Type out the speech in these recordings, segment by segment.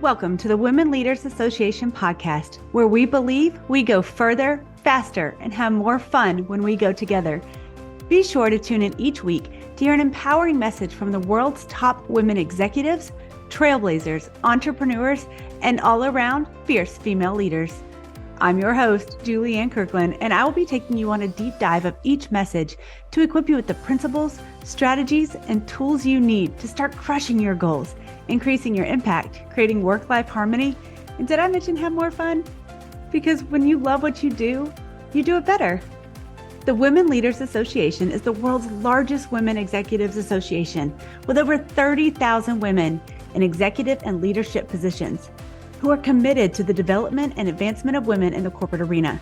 Welcome to the Women Leaders Association podcast, where we believe we go further, faster, and have more fun when we go together. Be sure to tune in each week to hear an empowering message from the world's top women executives, trailblazers, entrepreneurs, and all-around fierce female leaders. I'm your host, Julianne Kirkland, and I will be taking you on a deep dive of each message to equip you with the principles, strategies, and tools you need to start crushing your goals, increasing your impact, creating work-life harmony, and did I mention have more fun? Because when you love what you do it better. The Women Leaders Association is the world's largest women executives association with over 30,000 women in executive and leadership positions who are committed to the development and advancement of women in the corporate arena.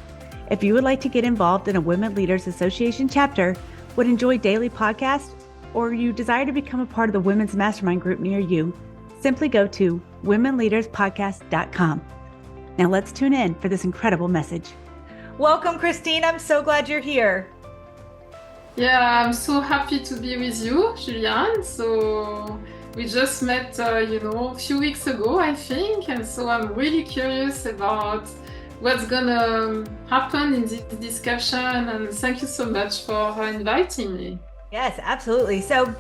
If you would like to get involved in a Women Leaders Association chapter, would enjoy daily podcasts, or you desire to become a part of the Women's Mastermind group near you, simply go to womenleaderspodcast.com. Now let's tune in for this incredible message. Welcome, Christine. I'm so glad you're here. Yeah, I'm so happy to be with you, Julianne. So we just met, a few weeks ago, I think. And so I'm really curious about what's gonna happen in this discussion. And thank you so much for inviting me. Yes, absolutely. So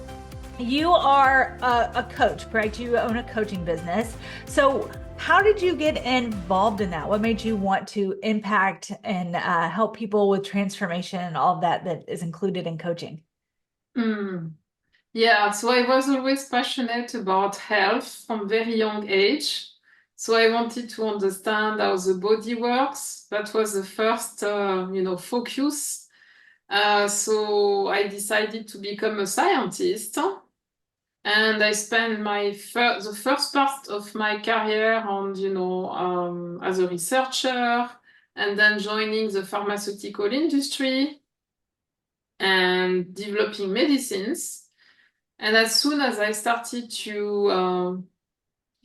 you are a coach, correct? You own a coaching business. So how did you get involved in that? What made you want to impact and help people with transformation and all of that is included in coaching? Yeah, so I was always passionate about health from very young age. So I wanted to understand how the body works. That was the first, focus. So I decided to become a scientist. And I spent the first part of my career on, as a researcher, and then joining the pharmaceutical industry and developing medicines. And as soon as I started to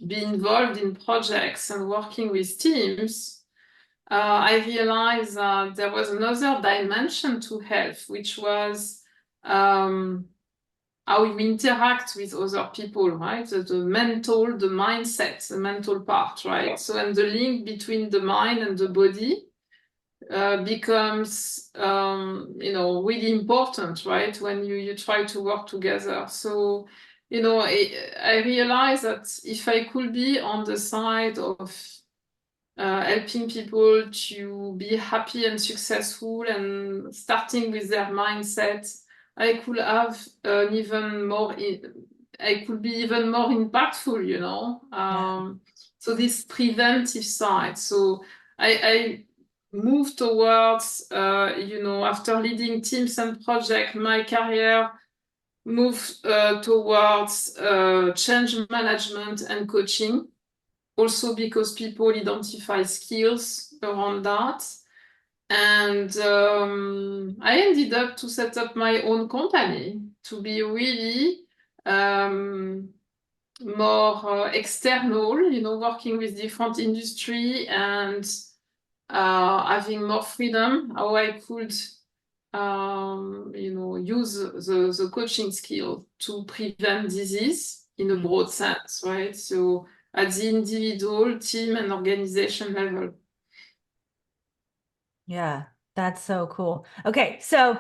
be involved in projects and working with teams, I realized that there was another dimension to health, which was how we interact with other people, right? The mental, the mindset, the mental part, right? So, and the link between the mind and the body becomes, really important, right? When you try to work together. So, I realized that if I could be on the side of helping people to be happy and successful and starting with their mindset, I could have I could be even more impactful. So this preventive side. So I moved towards, after leading teams and projects, my career moved towards change management and coaching. Also because people identify skills around that. And I ended up to set up my own company to be really more external, working with different industry and having more freedom, how I could, use the coaching skill to prevent disease in a broad sense, right? So at the individual, team, and organization level. Yeah, that's so cool. Okay, so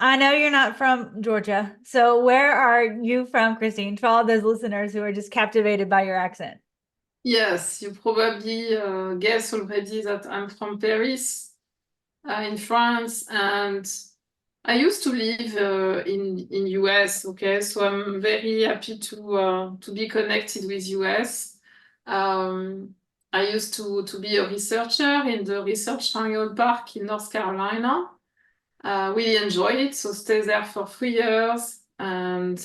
I know you're not from Georgia. So where are you from, Christine? For all those listeners who are just captivated by your accent. Yes, you probably guess already that I'm from Paris, in France, and I used to live in US. Okay, so I'm very happy to be connected with US. I used to be a researcher in the Research Triangle Park in North Carolina. Really enjoyed it, so stayed there for 3 years. And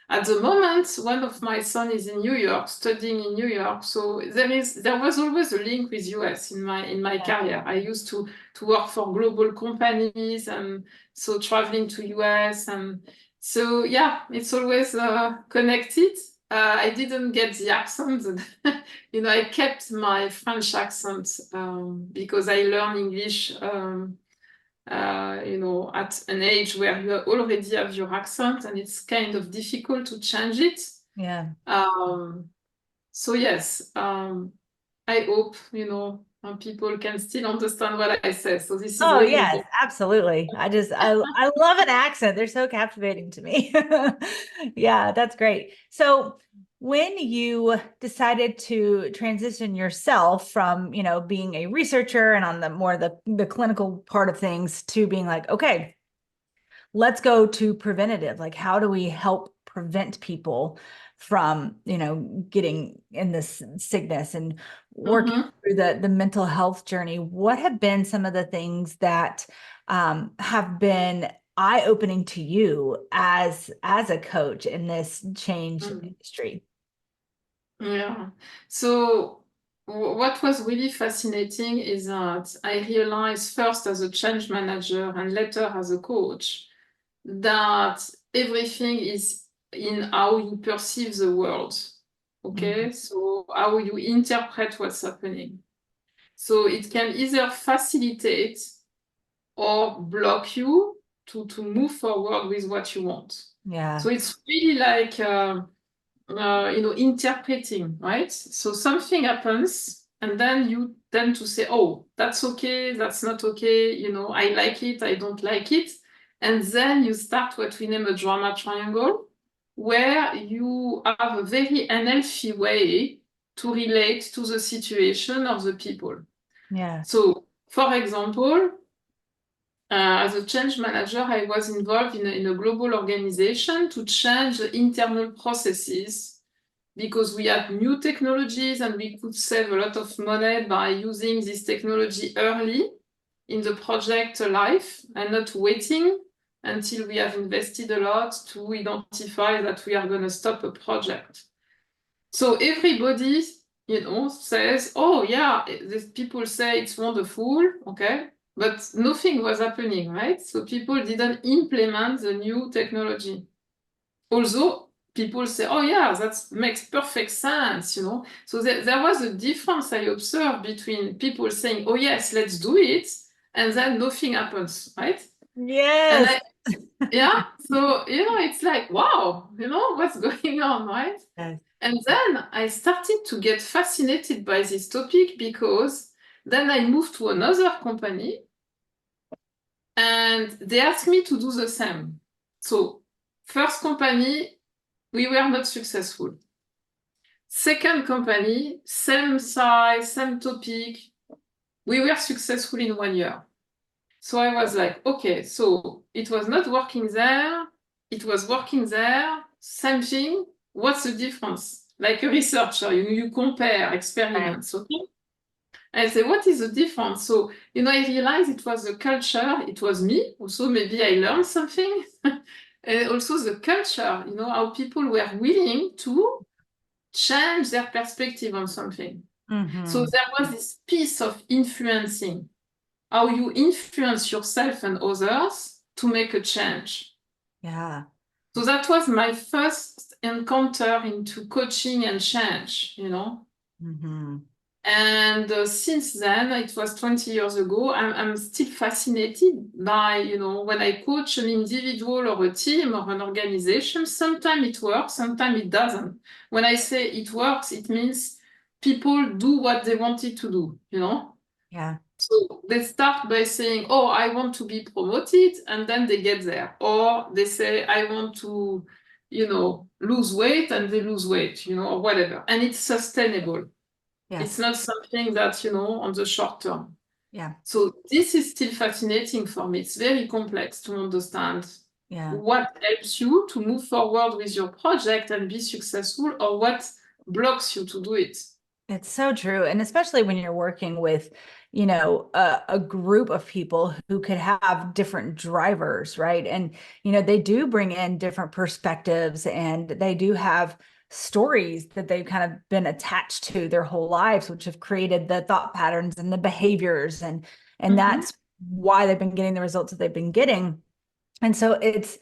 at the moment, one of my sons is in New York, studying in New York. So there was always a link with US in my career. I used to work for global companies, and so traveling to US, and so yeah, it's always connected. I didn't get the accent. I kept my French accent because I learned English at an age where you already have your accent and it's kind of difficult to change it. Yeah. So yes, I hope, people can still understand what I say. So this is Oh really yes, important. absolutely. I love an accent. They're so captivating to me. Yeah, that's great. So when you decided to transition yourself from, being a researcher and on the more the clinical part of things to being like, okay, let's go to preventative. Like, how do we help prevent people from, getting in this sickness and working Mhm. through the mental health journey? What have been some of the things that have been eye-opening to you as a coach in this change in Mhm. industry? Yeah. So what was really fascinating is that I realized first as a change manager and later as a coach that everything is in how you perceive the world. Mhm. Okay, so how you interpret what's happening. So it can either facilitate or block you to move forward with what you want. Yeah. So it's really like interpreting, right? So something happens, and then you tend to say, "Oh, that's okay, that's not okay." I like it, I don't like it, and then you start what we name a drama triangle, where you have a very unhealthy way to relate to the situation of the people. Yeah. So, for example, as a change manager, I was involved in a global organization to change the internal processes because we had new technologies and we could save a lot of money by using this technology early in the project life and not waiting until we have invested a lot to identify that we are going to stop a project. So everybody, says, "Oh yeah, these people say it's wonderful, okay," but nothing was happening, right? So people didn't implement the new technology. Although people say, "Oh yeah, that makes perfect sense." So there was a difference I observed between people saying, "Oh yes, let's do it," and then nothing happens, right? And Yes. yeah, so it's like, wow, what's going on, right? Yes. And then I started to get fascinated by this topic because then I moved to another company and they asked me to do the same. So, first company, we were not successful. Second company, same size, same topic, we were successful in 1 year. So I was like, okay, so it was not working there, it was working there, same thing. What's the difference? Like a researcher, you compare Right. experiments, okay? I say, what is the difference? So, I realized it was the culture, it was me. Also, maybe I learned something. And also the culture, how people were willing to change their perspective on something. So Hmm. there was this piece of influencing, how you influence yourself and others to make a change. Yeah. So that was my first encounter into coaching and change. Hmm. And since then, it was 20 years ago, I'm still fascinated by, when I coach an individual or a team or an organization, sometimes it works, sometimes it doesn't. When I say it works, it means people do what they wanted to do. Yeah. So they start by saying, "Oh, I want to be promoted," and then they get there. Or they say, "I want to, lose weight," and they lose weight, or whatever. And it's sustainable. It's Yes. not something that, on the short term. Yeah. So this is still fascinating for me. It's very complex to understand Yeah. what helps you to move forward with your project and be successful or what blocks you to do it. It's so true. And especially when you're working with, a group of people who could have different drivers, right? And, they do bring in different perspectives and they do have stories that they've kind of been attached to their whole lives, which have created the thought patterns and the behaviors. And Mhm. that's why they've been getting the results that they've been getting. And so it's,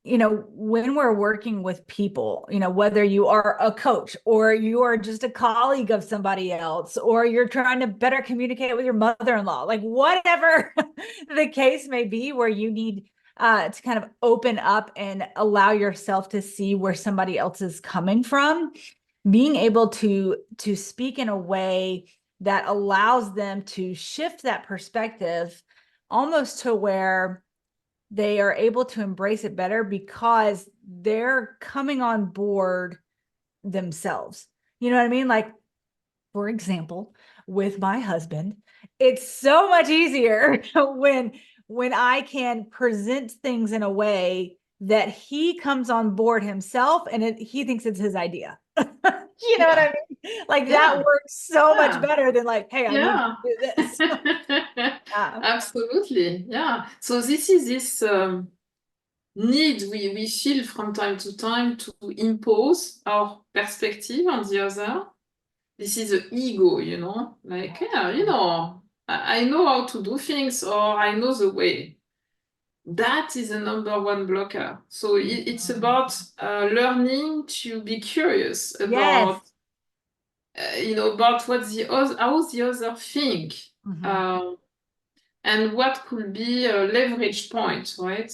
when we're working with people, whether you are a coach or you are just a colleague of somebody else, or you're trying to better communicate with your mother-in-law, like whatever the case may be, where you need to kind of open up and allow yourself to see where somebody else is coming from. being able to speak in a way that allows them to shift that perspective almost to where they are able to embrace it better because they're coming on board themselves. You know what I mean? Like, for example, with my husband, it's so much easier when I can present things in a way that he comes on board himself and he thinks it's his idea. You know what I mean? Like that Yeah. works so much Yeah. better than like, hey, I need Yeah. you to do this. Yeah. Absolutely. Yeah. So this is this need we feel from time to time to impose our perspective on the other. This is the ego, like, yeah, I know how to do things or I know the way. That is the number one blocker. So it's about learning to be curious Yes. about what how the other think, Mhm. and what could be a leverage point, right?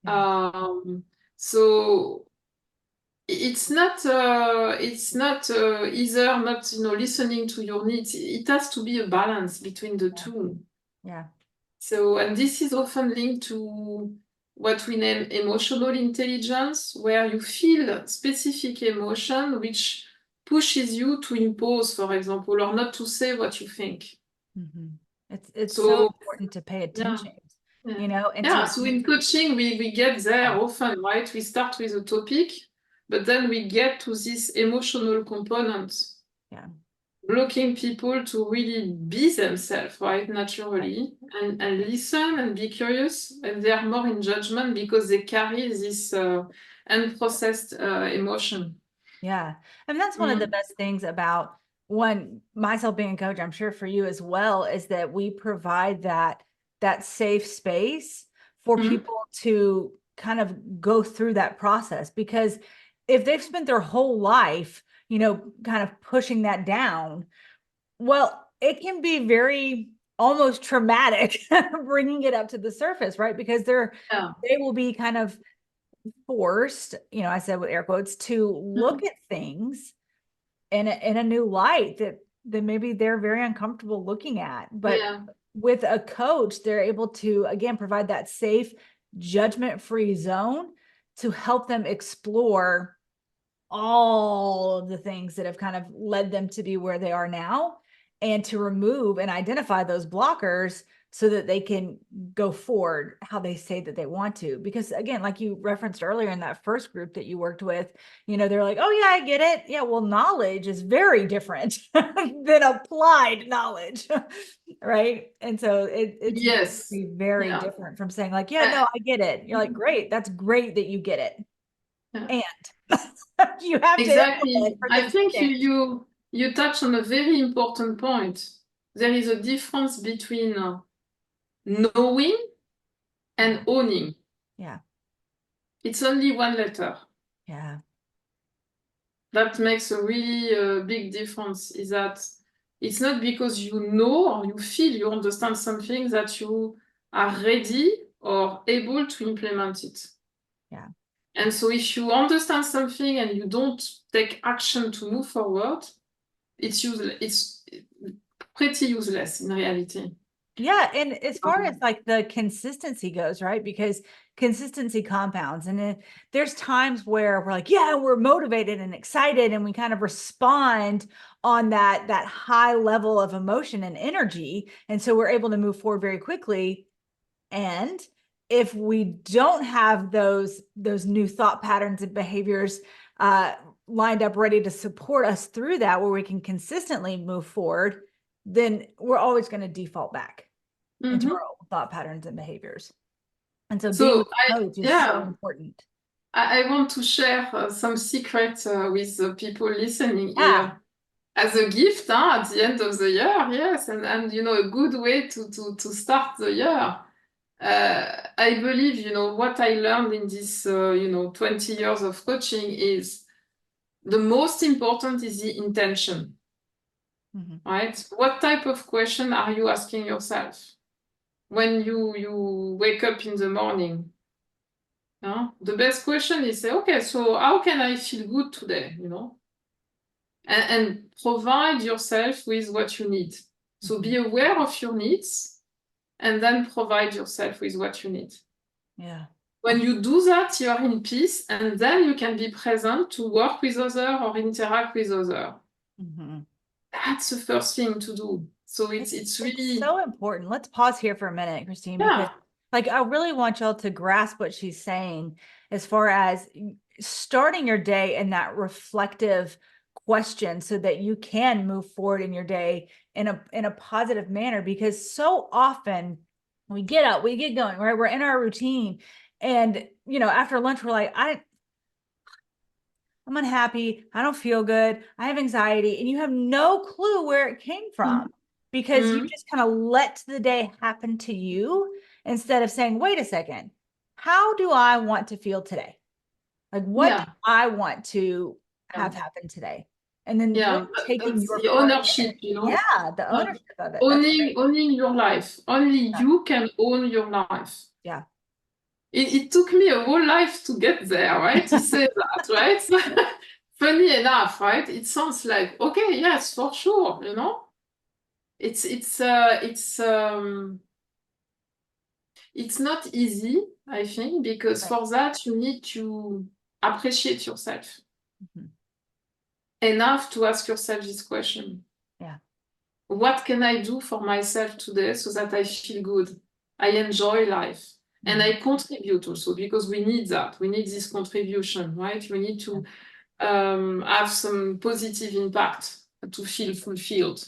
Yeah. So it's not either not listening to your needs. It has to be a balance between the two. Yeah. So, and this is often linked to what we name emotional intelligence, where you feel specific emotion which pushes you to impose, for example, or not to say what you think. Mhm. It's so So, important to pay yeah, attention, yeah. and Yeah, to so in coaching, we get there often, right? We start with a topic, but then we get to this emotional component, yeah. blocking people to really be themselves, right, naturally, and listen and be curious. And they are more in judgment because they carry this unprocessed emotion. Yeah. And that's one of the best things about myself being a coach, I'm sure for you as well, is that we provide that safe space for Mhm. people to kind of go through that process. Because if they've spent their whole life, kind of pushing that down, well, it can be very almost traumatic bringing it up to the surface, right? Because Yeah. they will be kind of forced, I said with air quotes, to look Mhm. at things in a new light that maybe they're very uncomfortable looking at. But Yeah. with a coach, they're able to again provide that safe, judgment-free zone to help them explore all of the things that have kind of led them to be where they are now and to remove and identify those blockers so that they can go forward how they say that they want to. Because again, like you referenced earlier in that first group that you worked with, they're like, oh yeah, I get it. Yeah, well, knowledge is very different than applied knowledge. Right. And so it's Yes. very Yeah. different from saying like, yeah, Uh, no, I get it. You're like, great, that's great that you get it. yeah. And you have to Exactly. implement for I things to think change. you touch on a very important point. There is a difference between knowing and Yeah. owning. Yeah. It's only one letter. Yeah. That makes a really big difference. Is that it's not because you know or you feel you understand something that you are ready or able to implement it. Yeah. And so if you understand something and you don't take action to move forward, it's useless. It's pretty useless in reality. Yeah. And as far as Um, like the consistency goes, right? Because consistency compounds. And there's times where we're like, yeah, we're motivated and excited, and we kind of respond on that high level of emotion and energy. And so we're able to move forward very quickly. And if we don't have those new thought patterns and behaviors uh, lined up ready to support us through that, where we can consistently move forward, then we're always going to default back into mhm. our old thought patterns and behaviors. And so being So with a coach is so yeah, important. I want to share some secret with the people listening Yeah. here. As a gift at the end of the year, yes, and a good way to start the year. I believe, what I learned in this, 20 years of coaching is the most important is the intention, Mhm. right? What type of question are you asking yourself when you wake up in the morning? The best question is, say, okay, so how can I feel good today? and provide yourself with what you need. So be aware of your needs and then provide yourself with what you need. Yeah. When you do that, you are in peace, and then you can be present to work with others or interact with others. Mhm. That's the first thing to do. So it's really so important. Let's pause here for a minute, Christine, yeah. because like I really want y'all to grasp what she's saying as far as starting your day in that reflective question so that you can move forward in your day in a positive manner, because so often we get up, we get going, right? We're in our routine, and after lunch we're like, I'm unhappy, I don't feel good, I have anxiety, and you have no clue where it came from because you just kind of let the day happen to you instead of saying, wait a second, how do I want to feel today? Like, what do I want to have happen today? And then really taking That's your the part in ownership, it. Yeah, the ownership of it. That's great. owning your life. Only Yeah. you can own your life. Yeah. It took me a whole life to get there, right? To say that, right? Funny enough, right? It sounds like, okay, yes, for sure, It's not easy, I think, because Right. for that you need to appreciate yourself Mhm. enough to ask yourself this question. Yeah. What can I do for myself today so that I feel good? I enjoy life. And I contribute also, because we need that. We need this contribution, right? We need to have some positive impact to feel fulfilled.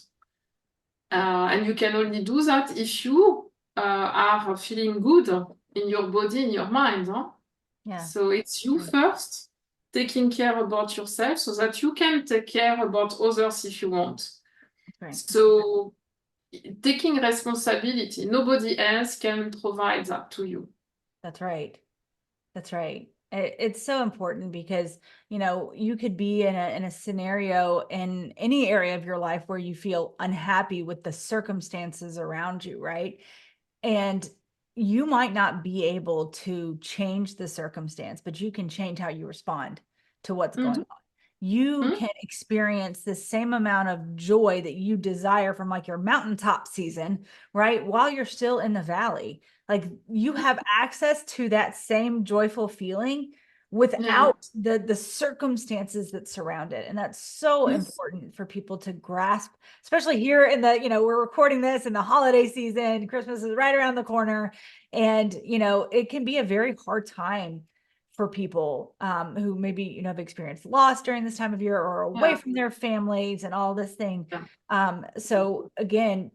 And you can only do that if you are feeling good in your body, in your mind. Yeah. So it's you first, taking care about yourself so that you can take care about others if you want. Right. So taking responsibility, nobody else can provide that to you. That's right. That's right. It's so important because, you could be in a scenario in any area of your life where you feel unhappy with the circumstances around you, right? And you might not be able to change the circumstance, but you can change how you respond to what's going on. You Mhm. can experience the same amount of joy that you desire from like your mountaintop season, right? While you're still in the valley. Like you have access to that same joyful feeling without the circumstances that surround it. And that's so important for people to grasp, especially here in the, we're recording this in the holiday season, Christmas is right around the corner. And, it can be a very hard time for people who maybe, have experienced loss during this time of year or away from their families and all this thing. So again,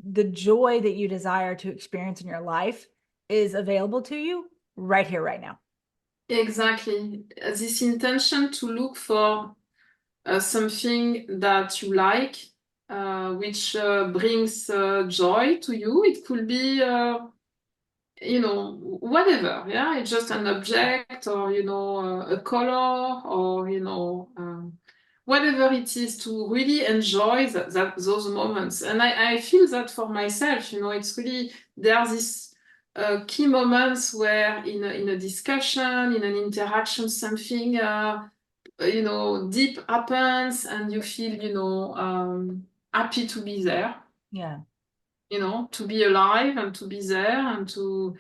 the joy that you desire to experience in your life is available to you right here, right now. Exactly. This intention to look for something that you like, which brings joy to you. It could be, whatever. Yeah, it's just an object, or a color, or whatever it is, to really enjoy those moments. And I feel that for myself. It's really, there are these key moments where in a discussion, in an interaction, something deep happens, and you feel happy to be there. Yeah. To be alive and to be there, and to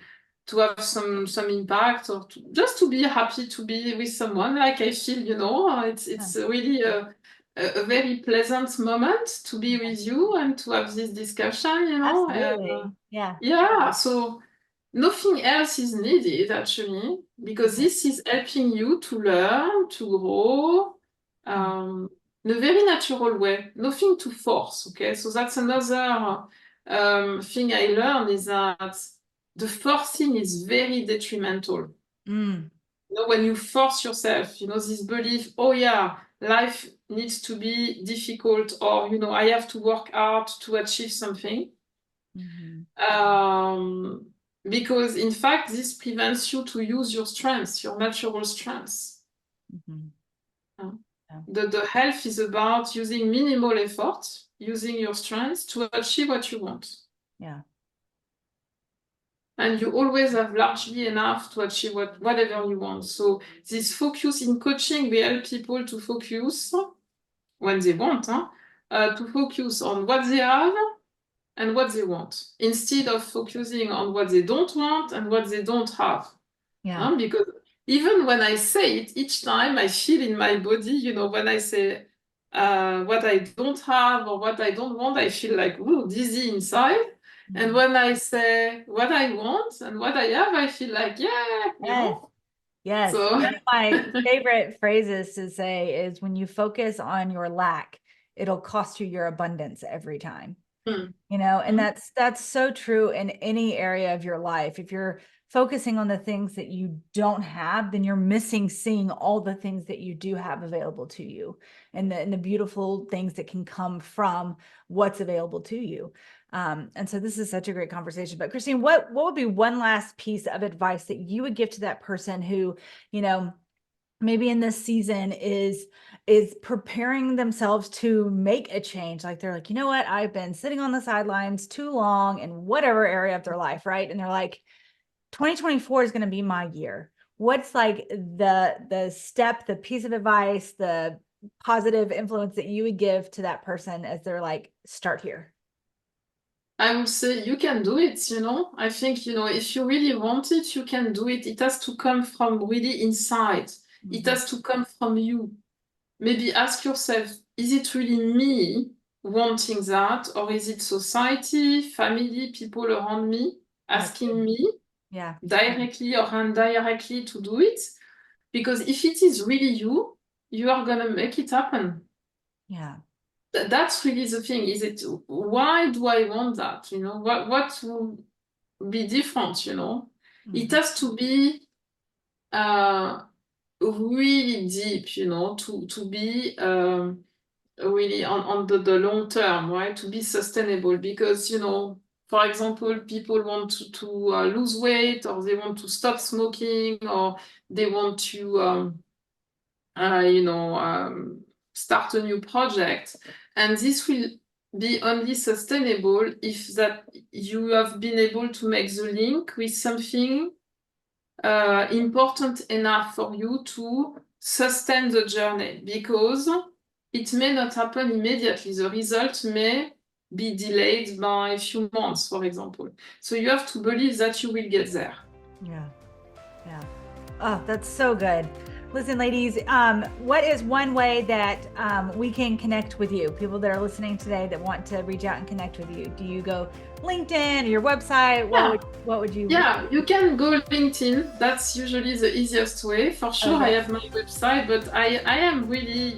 have some impact, or just to be happy to be with someone. Like I feel, it's really a very pleasant moment to be with you and to have this discussion. Absolutely. Yeah. Yeah. So nothing else is needed, actually, because this is helping you to learn, to grow, in a very natural way. Nothing to force. Okay, so that's another thing I learned, is that the forcing is very detrimental. When you force yourself, this belief, oh yeah, life needs to be difficult, or I have to work hard to achieve something. Because in fact, this prevents you to use your strengths, your natural strengths. The health is about using minimal effort, using your strengths to achieve what you want. Yeah. And you always have largely enough to achieve whatever you want. So this focus in coaching, we help people to focus when they want, to focus on what they have and what they want, instead of focusing on what they don't want and what they don't have. Yeah. Because even when I say it, each time I feel in my body, when I say what I don't have or what I don't want, I feel like dizzy inside. And when I say what I want and what I have, I feel like, yeah, Yes. Yes. So One of my favorite phrases to say is, when you focus on your lack, it'll cost you your abundance every time. And that's so true in any area of your life. If you're focusing on the things that you don't have, then you're missing seeing all the things that you do have available to you, and the beautiful things that can come from what's available to you. And so this is such a great conversation. But Christine, what would be one last piece of advice that you would give to that person who, maybe in this season is preparing themselves to make a change? Like, they're like, you know what, I've been sitting on the sidelines too long in whatever area of their life, right? And they're like, 2024 is going to be my year. What's like the step, the piece of advice, the positive influence that you would give to that person as they're like, start here? I would say you can do it, I think, if you really want it, you can do it. It has to come from really inside. It has to come from you. Maybe ask yourself, is it really me wanting that? Or is it society, family, people around me asking me directly or indirectly to do it? Because if it is really you, you are going to make it happen. Yeah. That's really the thing. Is it, why do I want that? What will be different? It has to be really deep, to be really on the long term, right? To be sustainable. Because, for example, people want to lose weight, or they want to stop smoking, or they want to, start a new project. And this will be only sustainable if that you have been able to make the link with something important enough for you to sustain the journey, because it may not happen immediately. The result may be delayed by a few months, for example. So you have to believe that you will get there. Yeah. Oh, that's so good. Listen, ladies, what is one way that we can connect with you? People that are listening today that want to reach out and connect with you. Do you go LinkedIn or your website? What would you? Yeah, you can go LinkedIn. That's usually the easiest way. For sure, I have my website, but I am really,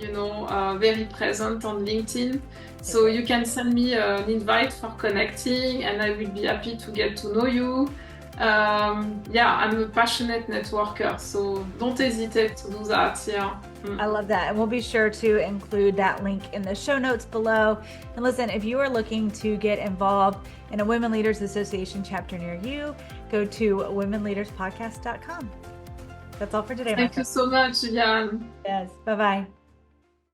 very present on LinkedIn. So you can send me an invite for connecting, and I will be happy to get to know you. I'm a passionate networker, so don't hesitate to do that. I love that. And we'll be sure to include that link in the show notes below. And listen, if you are looking to get involved in a Women Leaders Association chapter near you, go to womenleaderspodcast.com. That's all for today. Thank you so much, Jan. Yes. Bye-bye.